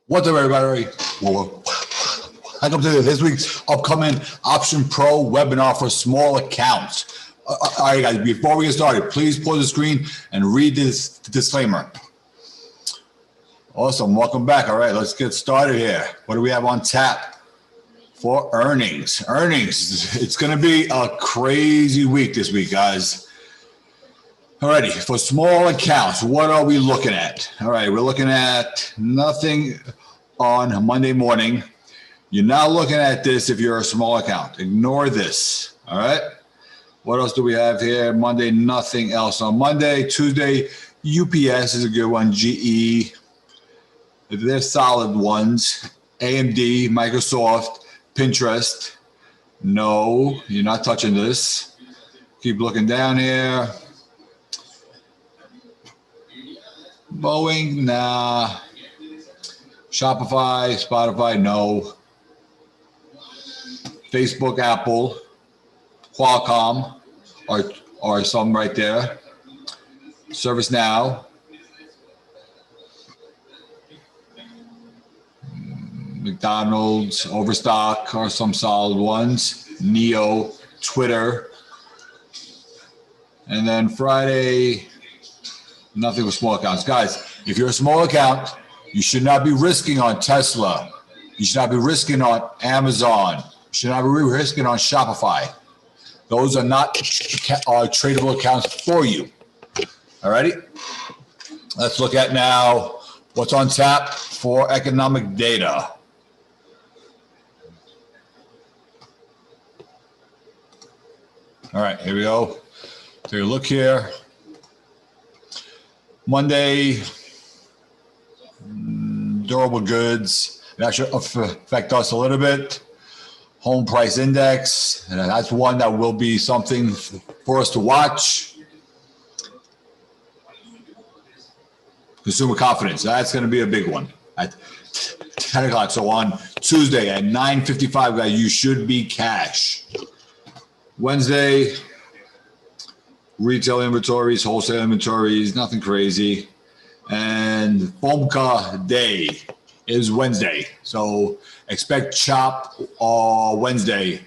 What's up, everybody? Welcome to this week's upcoming Option Pro webinar for small accounts. All right, guys, before we get started, please pause the screen and read this disclaimer. Awesome. Welcome back. All right, let's get started here. What do we have on tap for earnings? It's going to be a crazy week this week, guys. Alrighty, for small accounts, what are we looking at? All right, we're looking at nothing on Monday morning. You're not looking at this if you're a small account. Ignore this, all right? What else do we have here? Monday, nothing else on Monday. Tuesday, UPS is a good one. GE, they're solid ones. AMD, Microsoft, Pinterest. No, you're not touching this. Keep looking down here. Boeing, nah. Shopify, Spotify, no. Facebook, Apple, Qualcomm are some right there. ServiceNow. McDonald's, Overstock are some solid ones. Neo, Twitter. And then Friday, nothing with small accounts. Guys, if you're a small account, you should not be risking on Tesla. You should not be risking on Amazon. You should not be risking on Shopify. Those are not tradable accounts for you. All righty? Let's look at now what's on tap for economic data. All right, here we go. Take a look here. Monday, durable goods. That should affect us a little bit. Home price index, and that's one that will be something for us to watch. Consumer confidence, that's going to be a big one at 10 o'clock. So on Tuesday at 9:55, guys, you should be cash. Wednesday, retail inventories, wholesale inventories, nothing crazy. And FOMCA day is Wednesday. So expect chop Wednesday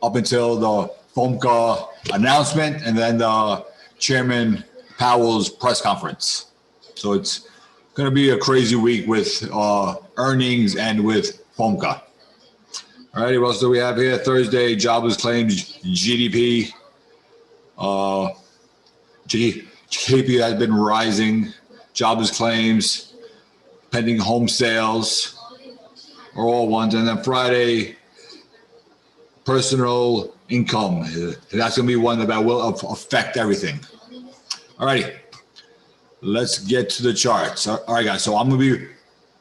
up until the FOMCA announcement and then the Chairman Powell's press conference. So it's going to be a crazy week with earnings and with FOMCA. All righty, what else do we have here? Thursday, jobless claims, GDP. GDP has been rising. Jobless claims, pending home sales are all ones. And then Friday, personal income. That's going to be one that will affect everything. All righty, let's get to the charts. All right, guys, so I'm going to be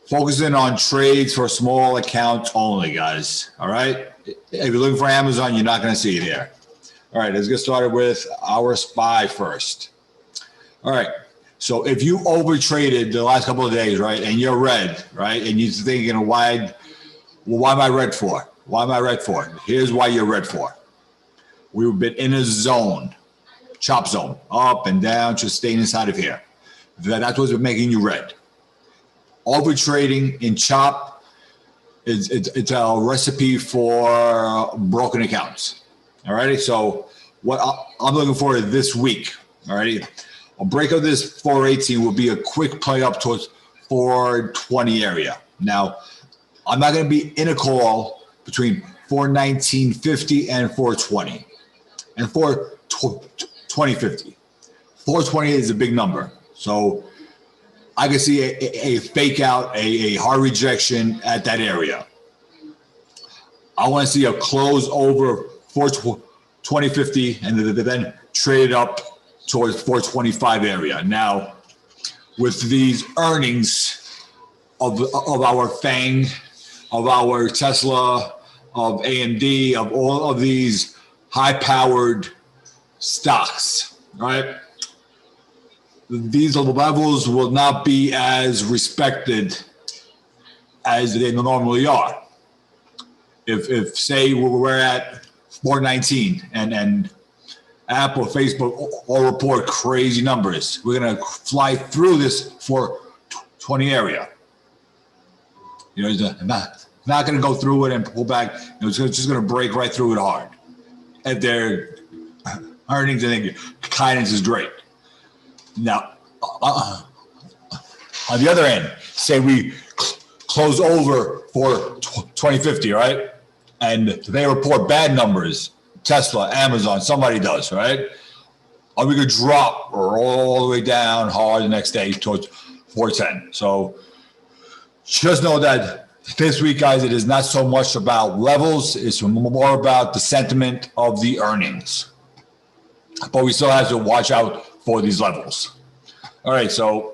focusing on trades for small accounts only, guys. All right, if you're looking for Amazon, you're not going to see it here. All right, let's get started with our SPY first. All right, so if you overtraded the last couple of days, right, and you're red, right, and you're thinking, why am I red for? Why am I red for? Here's why you're red for. We've been in a zone, chop zone, up and down, just staying inside of here. That's what's been making you red. Overtrading in chop, it's a recipe for broken accounts. All righty, so what I'm looking for this week, all righty, a break of this 418 will be a quick play up towards 420 area. Now, I'm not going to be in a call between 419.50 and 420 and 420.50. 420 is a big number. So I can see a fake out, a hard rejection at that area. I want to see a close over 420.50 and then trade up towards 425 area. Now, with these earnings of our FANG, of our Tesla, of AMD, of all of these high-powered stocks, right? These levels will not be as respected as they normally are. If say we're at 419 and Apple, Facebook all report crazy numbers, we're going to fly through this 420 area. You know, it's not going to go through it and pull back. You know, it's just going to break right through it hard. If their earnings, I think guidance is great. Now, on the other end, say we close over for 2050, right? And they report bad numbers. Tesla, Amazon, somebody does, right? Are we going to drop all the way down hard the next day towards 410? So just know that this week, guys, it is not so much about levels. It's more about the sentiment of the earnings. But we still have to watch out for these levels. All right, so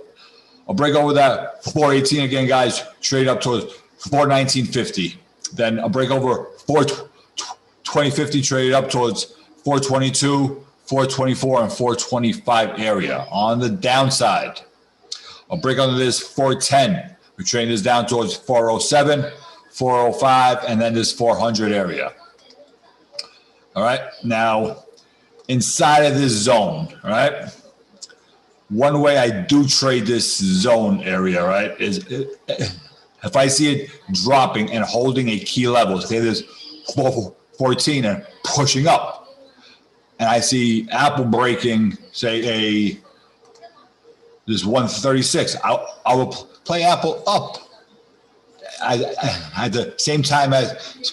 I'll break over that 418 again, guys. Trade up towards 419.50. Then I'll break over 420.50, trade up towards 422, 424, and 425 area. On the downside, I'll break under this 410. We trade this down towards 407, 405, and then this 400 area. All right, now inside of this zone, all right? One way I do trade this zone area, right, is if I see it dropping and holding a key level, say this 414 and pushing up, and I see Apple breaking, say this 136, I will play Apple up at the same time as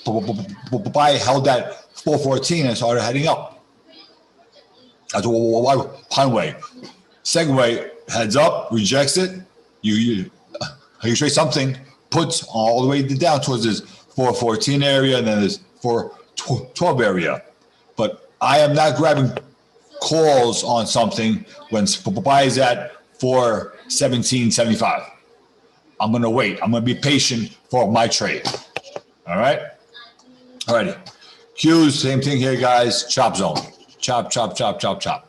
buy held that 414 and started heading up. That's one way. Second way, heads up, rejects it. You trade something, puts all the way down towards this 414 area and then this 412 area. But I am not grabbing calls on something when buy is at 417.75. I'm going to wait. I'm going to be patient for my trade. All right. All righty. Qs, same thing here, guys. Chop zone. Chop, chop, chop, chop, chop.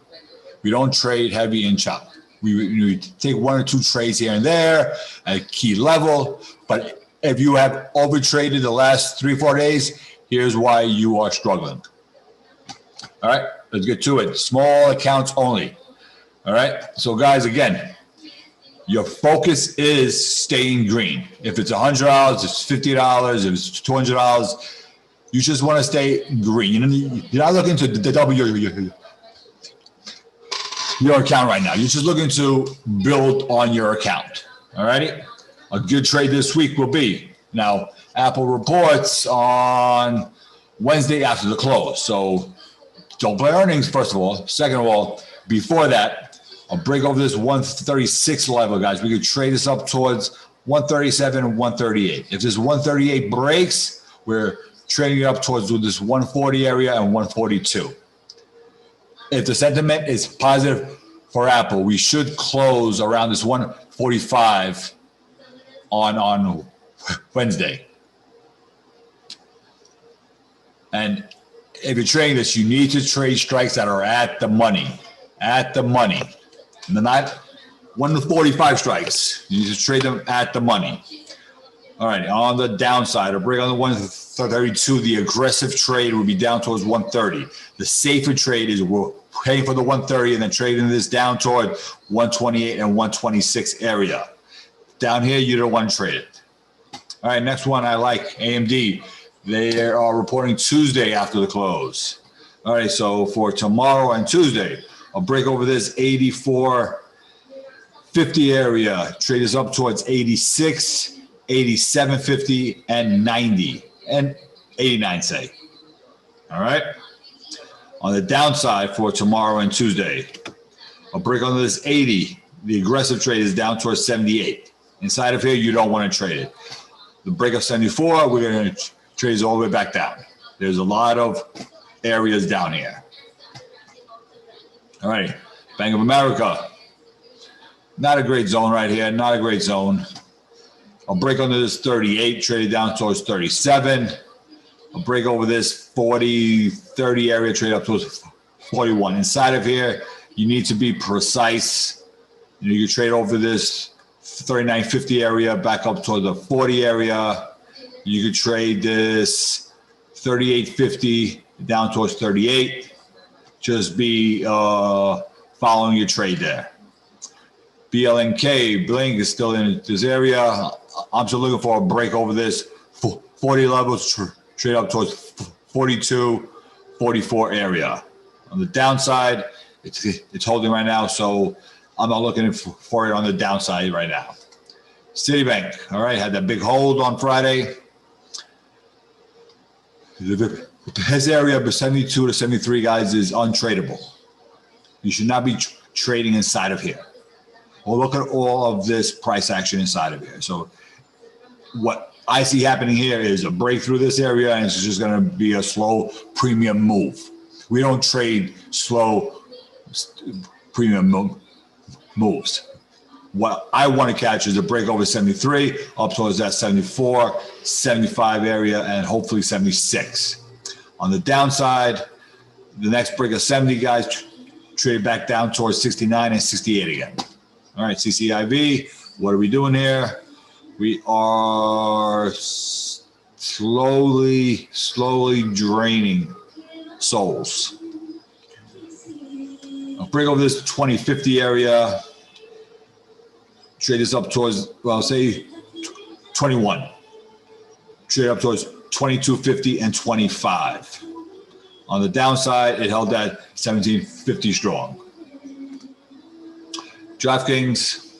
We don't trade heavy in chop. We take one or two trades here and there at a key level. But if you have overtraded the last 3-4 days, here's why you are struggling. All right, let's get to it. Small accounts only. All right. So, guys, again, your focus is staying green. If it's $100, it's $50, if it's $200, you just want to stay green. You're not looking to double your account right now. You're just looking to build on your account. All righty. A good trade this week will be, now, Apple reports on Wednesday after the close. So don't play earnings, first of all. Second of all, before that, I'll break over this 136 level, guys. We could trade this up towards 137 and 138. If this 138 breaks, we're trading it up towards this 140 area and 142. If the sentiment is positive for Apple, we should close around this 145 on Wednesday. And if you're trading this, you need to trade strikes that are at the money. At the money. And they're not 145 strikes. You need to trade them at the money. All right, on the downside, or break on the 132, the aggressive trade would be down towards 130. The safer trade is we're paying for the 130 and then trading this down toward 128 and 126 area. Down here, you don't want to trade it. All right, next one I like, AMD. They are reporting Tuesday after the close. All right, so for tomorrow and Tuesday, I'll break over this 84.50 area. Trade is up towards 86, 87.50, and 90, and 89, say. All right. On the downside for tomorrow and Tuesday, I'll break under this 80. The aggressive trade is down towards 78. Inside of here, you don't want to trade it. The break of 74, we're going to trade it all the way back down. There's a lot of areas down here. All right, Bank of America. Not a great zone right here, not a great zone. I'll break under this 38, trade it down towards 37. I'll break over this 40, 30 area, trade up towards 41. Inside of here, you need to be precise. You can trade over this 39.50 area, back up toward the 40 area. You could trade this 38.50 down towards 38. Just be following your trade there. BLNK, Blink is still in this area. I'm still looking for a break over this 40 levels, trade up towards 42, 44 area. On the downside, it's holding right now, so I'm not looking for it on the downside right now. Citibank, all right, had that big hold on Friday. This area of 72 to 73, guys, is untradeable. You should not be trading inside of here. Well, look at all of this price action inside of here. So what I see happening here is a break through this area, and it's just going to be a slow premium move. We don't trade slow premium moves. What I want to catch is a break over 73, up towards that 74, 75 area, and hopefully 76. On the downside, the next break of 70, guys, trade back down towards 69 and 68 again. All right, CCIV, what are we doing here? We are slowly draining souls. I'll break over this 2050 area. Trade this up towards, well, say 21. Trade up towards 2250 and 25. On the downside, it held at 1750 strong. DraftKings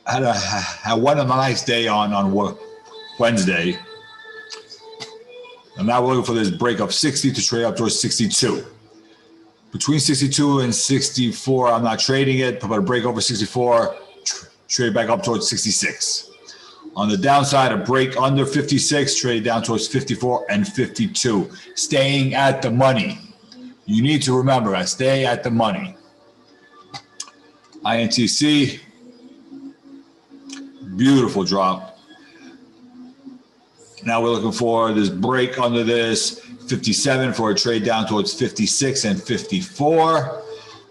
had one nice day on Wednesday. And now we're looking for this break of 60 to trade up towards 62. Between 62 and 64, I'm not trading it, but a break over 64, trade back up towards 66. On the downside, a break under 56, trade down towards 54 and 52. Staying at the money. You need to remember, I stay at the money. INTC, beautiful drop. Now we're looking for this break under this 57 for a trade down towards 56 and 54.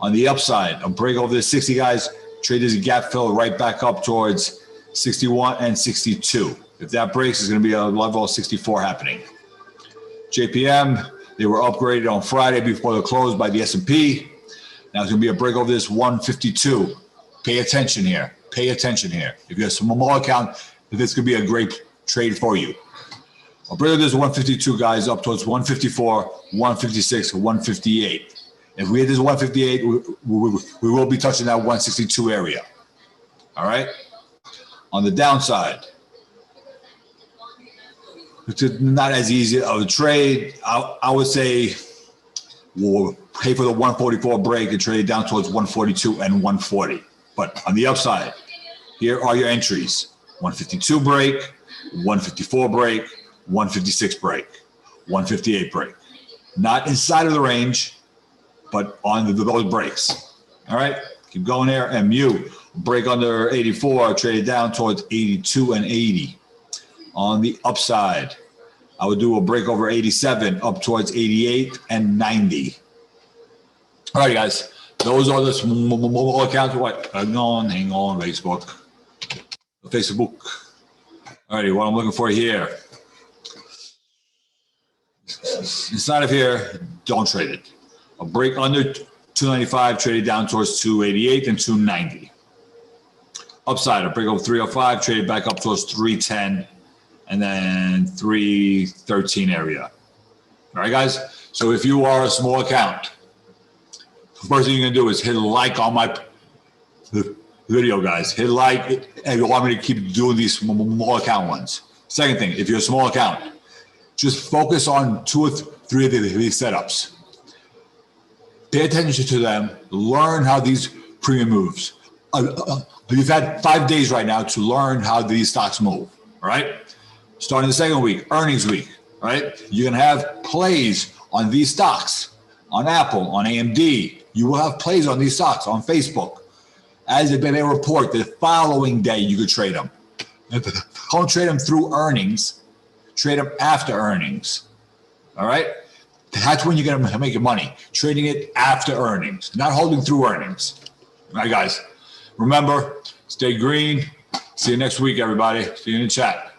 On the upside, a break over this 60, guys. Trade this gap fill right back up towards 61 and 62. If that breaks, there's going to be a level of 64 happening. JPM, they were upgraded on Friday before the close by the S&P. Now it's going to be a break over this 152. Pay attention here. Pay attention here. If you have a small account, this could be a great trade for you. I'll break over this 152, guys, up towards 154, 156, 158. If we hit this 158, we will be touching that 162 area. All right? On the downside, it's not as easy of a trade. I would say we'll pay for the 144 break and trade down towards 142 and 140. But on the upside, here are your entries. 152 break, 154 break, 156 break, 158 break. Not inside of the range, but on those breaks. All right, keep going there. MU, break under 84, traded down towards 82 and 80. On the upside, I would do a break over 87 up towards 88 and 90. All right, guys, those are the small accounts. What? Hang on, Facebook. All righty, what I'm looking for here. Inside of here, don't trade it. A break under 295, traded down towards 288 and 290. Upside, a break over 305, traded back up towards 310 and then 313 area. All right, guys. So if you are a small account, the first thing you're gonna do is hit like on my video, guys. Hit like if you want me to keep doing these small account ones. Second thing, if you're a small account, just focus on 2 or 3 of these setups. Pay attention to them. Learn how these premium moves. You've had 5 days right now to learn how these stocks move. All right. Starting the second week, earnings week. All right. You're gonna have plays on these stocks, on Apple, on AMD. You will have plays on these stocks on Facebook. As they report, the following day you could trade them. Don't trade them through earnings. Trade them after earnings. All right. That's when you're going to make your money. Trading it after earnings, not holding through earnings. All right, guys. Remember, stay green. See you next week, everybody. See you in the chat.